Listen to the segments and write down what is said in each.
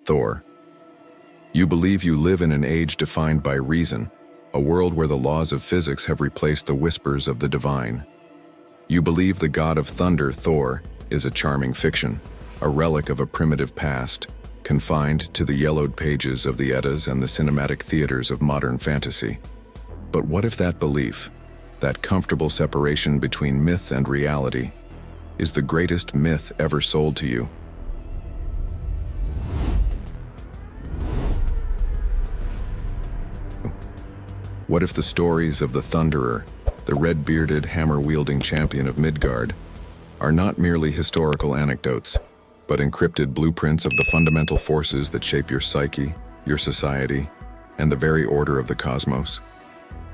Thor. You believe you live in an age defined by reason, a world where the laws of physics have replaced the whispers of the divine. You believe the god of thunder, Thor, is a charming fiction, a relic of a primitive past, confined to the yellowed pages of the Eddas and the cinematic theaters of modern fantasy. But what if that belief, that comfortable separation between myth and reality, is the greatest myth ever sold to you? What if the stories of the Thunderer, the red-bearded, hammer-wielding champion of Midgard, are not merely historical anecdotes, but encrypted blueprints of the fundamental forces that shape your psyche, your society, and the very order of the cosmos?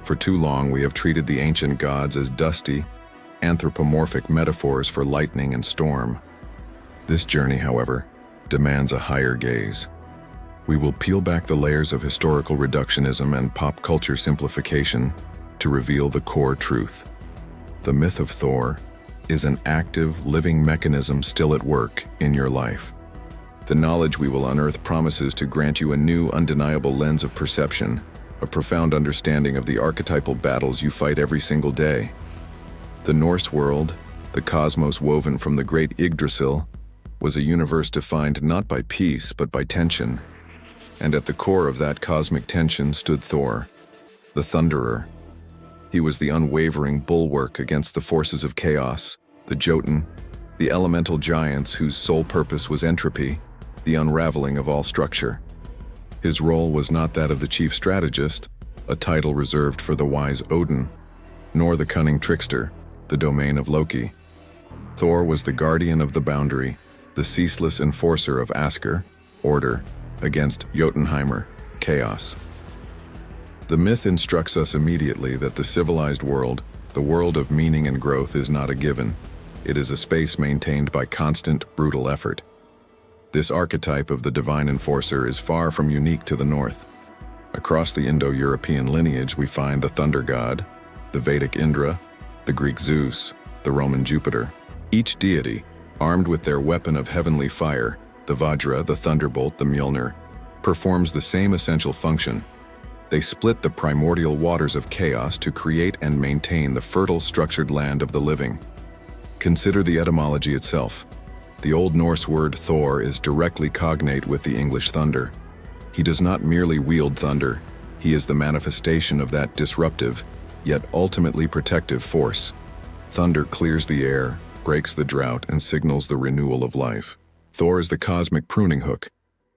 For too long, we have treated the ancient gods as dusty, anthropomorphic metaphors for lightning and storm. This journey, however, demands a higher gaze. We will peel back the layers of historical reductionism and pop culture simplification to reveal the core truth. The myth of Thor is an active, living mechanism still at work in your life. The knowledge we will unearth promises to grant you a new, undeniable lens of perception, a profound understanding of the archetypal battles you fight every single day. The Norse world, the cosmos woven from the great Yggdrasil, was a universe defined not by peace but by tension. And at the core of that cosmic tension stood Thor, the Thunderer. He was the unwavering bulwark against the forces of chaos, the Jotun, the elemental giants whose sole purpose was entropy, the unraveling of all structure. His role was not that of the chief strategist, a title reserved for the wise Odin, nor the cunning trickster, the domain of Loki. Thor was the guardian of the boundary, the ceaseless enforcer of Askr, order, against Jotunheimer, chaos. The myth instructs us immediately that the civilized world, the world of meaning and growth, is not a given. It is a space maintained by constant, brutal effort. This archetype of the divine enforcer is far from unique to the North. Across the Indo-European lineage, we find the thunder god, the Vedic Indra, the Greek Zeus, the Roman Jupiter. Each deity, armed with their weapon of heavenly fire, the Vajra, the thunderbolt, the Mjolnir, performs the same essential function. They split the primordial waters of chaos to create and maintain the fertile, structured land of the living. Consider the etymology itself. The Old Norse word Thor is directly cognate with the English thunder. He does not merely wield thunder, he is the manifestation of that disruptive, yet ultimately protective force. Thunder clears the air, breaks the drought, and signals the renewal of life. Thor is the cosmic pruning hook,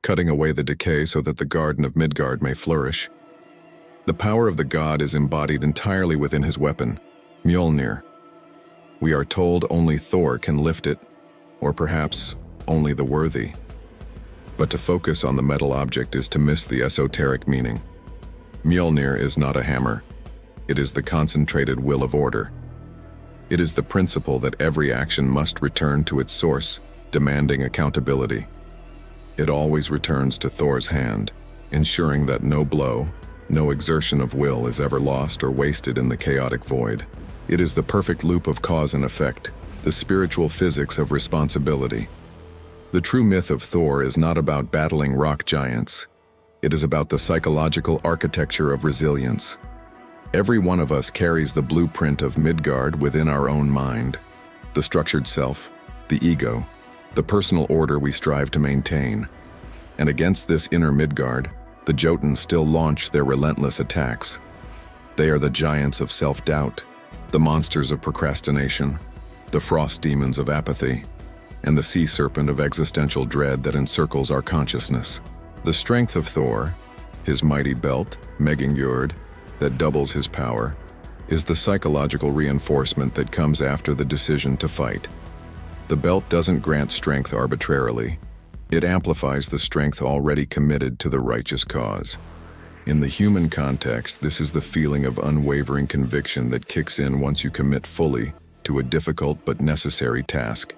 cutting away the decay so that the garden of Midgard may flourish. The power of the god is embodied entirely within his weapon, Mjolnir. We are told only Thor can lift it, or perhaps only the worthy. But to focus on the metal object is to miss the esoteric meaning. Mjolnir is not a hammer. It is the concentrated will of order. It is the principle that every action must return to its source, demanding accountability. It always returns to Thor's hand, ensuring that no blow, no exertion of will is ever lost or wasted in the chaotic void. It is the perfect loop of cause and effect, the spiritual physics of responsibility. The true myth of Thor is not about battling rock giants. It is about the psychological architecture of resilience. Every one of us carries the blueprint of Midgard within our own mind, the structured self, the ego, the personal order we strive to maintain. And against this inner Midgard, the Jotun still launch their relentless attacks. They are the giants of self-doubt, the monsters of procrastination, the frost demons of apathy, and the sea serpent of existential dread that encircles our consciousness. The strength of Thor, his mighty belt, Megingjord, that doubles his power, is the psychological reinforcement that comes after the decision to fight. The belt doesn't grant strength arbitrarily. It amplifies the strength already committed to the righteous cause. In the human context, this is the feeling of unwavering conviction that kicks in once you commit fully to a difficult but necessary task.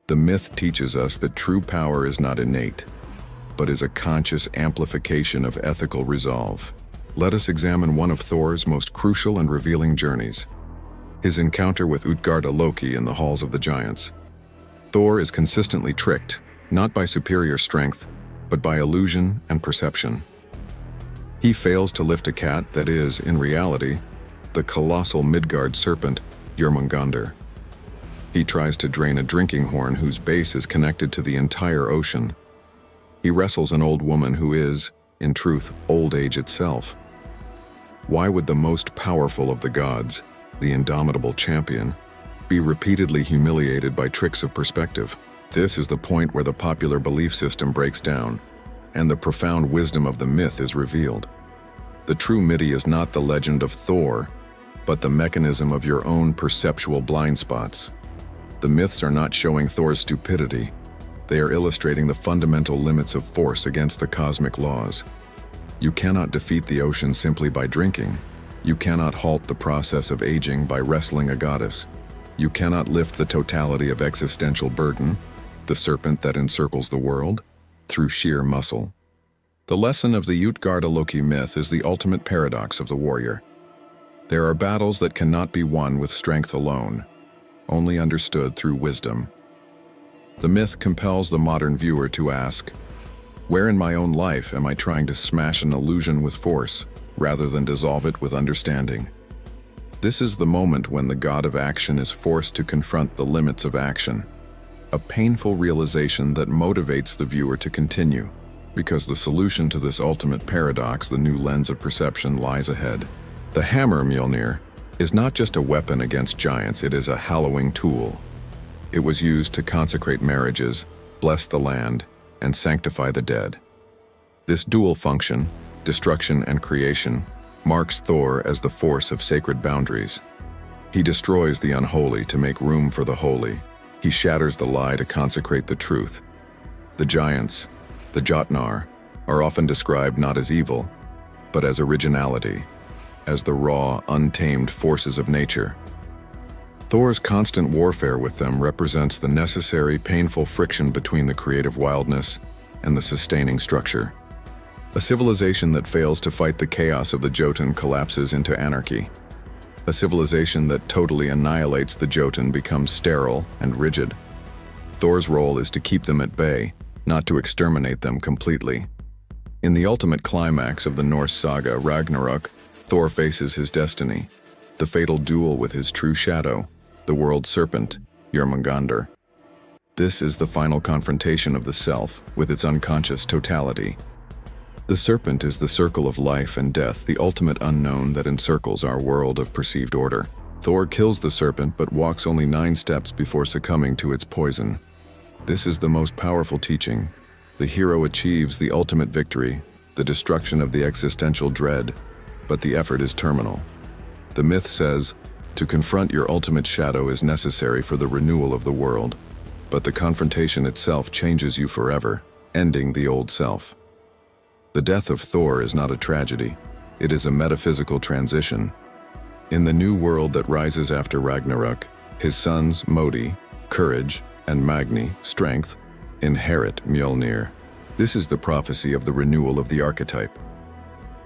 The myth teaches us that true power is not innate, but is a conscious amplification of ethical resolve. Let us examine one of Thor's most crucial and revealing journeys, his encounter with Utgarda Loki in the halls of the giants. Thor is consistently tricked, not by superior strength, but by illusion and perception. He fails to lift a cat that is, in reality, the colossal Midgard serpent, Jormungandr. He tries to drain a drinking horn whose base is connected to the entire ocean. He wrestles an old woman who is, in truth, old age itself. Why would the most powerful of the gods, the indomitable champion, be repeatedly humiliated by tricks of perspective? This is the point where the popular belief system breaks down, and the profound wisdom of the myth is revealed. The true myth is not the legend of Thor, but the mechanism of your own perceptual blind spots. The myths are not showing Thor's stupidity. They are illustrating the fundamental limits of force against the cosmic laws. You cannot defeat the ocean simply by drinking. You cannot halt the process of aging by wrestling a goddess. You cannot lift the totality of existential burden, the serpent that encircles the world, through sheer muscle. The lesson of the Utgarda-Loki myth is the ultimate paradox of the warrior. There are battles that cannot be won with strength alone, only understood through wisdom. The myth compels the modern viewer to ask, where in my own life am I trying to smash an illusion with force, rather than dissolve it with understanding? This is the moment when the god of action is forced to confront the limits of action, a painful realization that motivates the viewer to continue, because the solution to this ultimate paradox, the new lens of perception, lies ahead. The hammer Mjolnir is not just a weapon against giants, it is a hallowing tool. It was used to consecrate marriages, bless the land, and sanctify the dead. This dual function, destruction and creation, marks Thor as the force of sacred boundaries. He destroys the unholy to make room for the holy. He shatters the lie to consecrate the truth. The giants, the Jotnar, are often described not as evil, but as originality, as the raw, untamed forces of nature. Thor's constant warfare with them represents the necessary, painful friction between the creative wildness and the sustaining structure. A civilization that fails to fight the chaos of the Jotun collapses into anarchy. A civilization that totally annihilates the Jotun becomes sterile and rigid. Thor's role is to keep them at bay, not to exterminate them completely. In the ultimate climax of the Norse saga, Ragnarok, Thor faces his destiny, the fatal duel with his true shadow, the world serpent, Jormungandr. This is the final confrontation of the self with its unconscious totality. The serpent is the circle of life and death, the ultimate unknown that encircles our world of perceived order. Thor kills the serpent but walks only 9 steps before succumbing to its poison. This is the most powerful teaching. The hero achieves the ultimate victory, the destruction of the existential dread, but the effort is terminal. The myth says, to confront your ultimate shadow is necessary for the renewal of the world, but the confrontation itself changes you forever, ending the old self. The death of Thor is not a tragedy, it is a metaphysical transition. In the new world that rises after Ragnarok, his sons Modi, courage, and Magni, strength, inherit Mjolnir. This is the prophecy of the renewal of the archetype.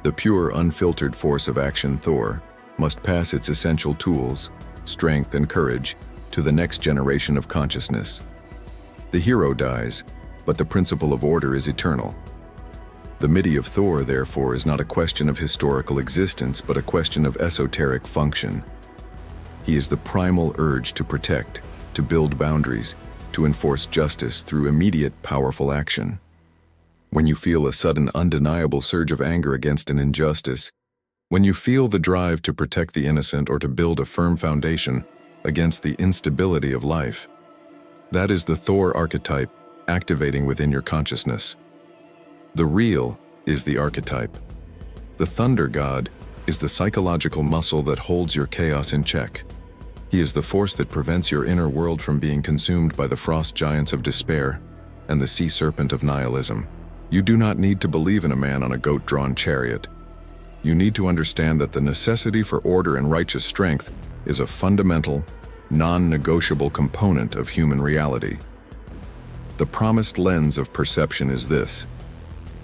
The pure, unfiltered force of action Thor must pass its essential tools, strength and courage, to the next generation of consciousness. The hero dies, but the principle of order is eternal. The myth of Thor, therefore, is not a question of historical existence, but a question of esoteric function. He is the primal urge to protect, to build boundaries, to enforce justice through immediate, powerful action. When you feel a sudden, undeniable surge of anger against an injustice, when you feel the drive to protect the innocent or to build a firm foundation against the instability of life, that is the Thor archetype activating within your consciousness. The real is the archetype. The thunder god is the psychological muscle that holds your chaos in check. He is the force that prevents your inner world from being consumed by the frost giants of despair and the sea serpent of nihilism. You do not need to believe in a man on a goat-drawn chariot. You need to understand that the necessity for order and righteous strength is a fundamental, non-negotiable component of human reality. The promised lens of perception is this: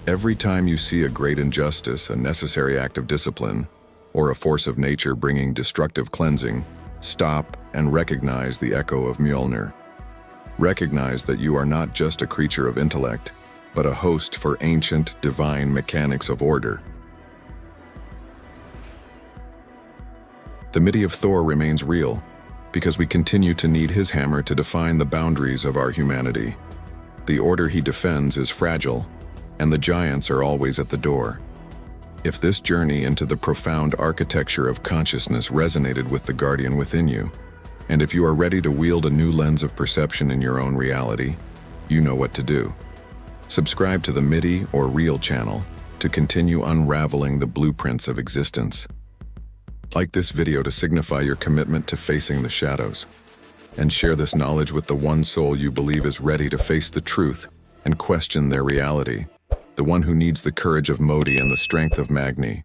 every time you see a great injustice, a necessary act of discipline, or a force of nature bringing destructive cleansing, stop and recognize the echo of Mjolnir. Recognize that you are not just a creature of intellect, but a host for ancient, divine mechanics of order. The myth of Thor remains real, because we continue to need his hammer to define the boundaries of our humanity. The order he defends is fragile, and the giants are always at the door. If this journey into the profound architecture of consciousness resonated with the guardian within you, and if you are ready to wield a new lens of perception in your own reality, you know what to do. Subscribe to the MIDI or Real channel to continue unraveling the blueprints of existence. Like this video to signify your commitment to facing the shadows, and share this knowledge with the one soul you believe is ready to face the truth and question their reality, the one who needs the courage of Modi and the strength of Magni.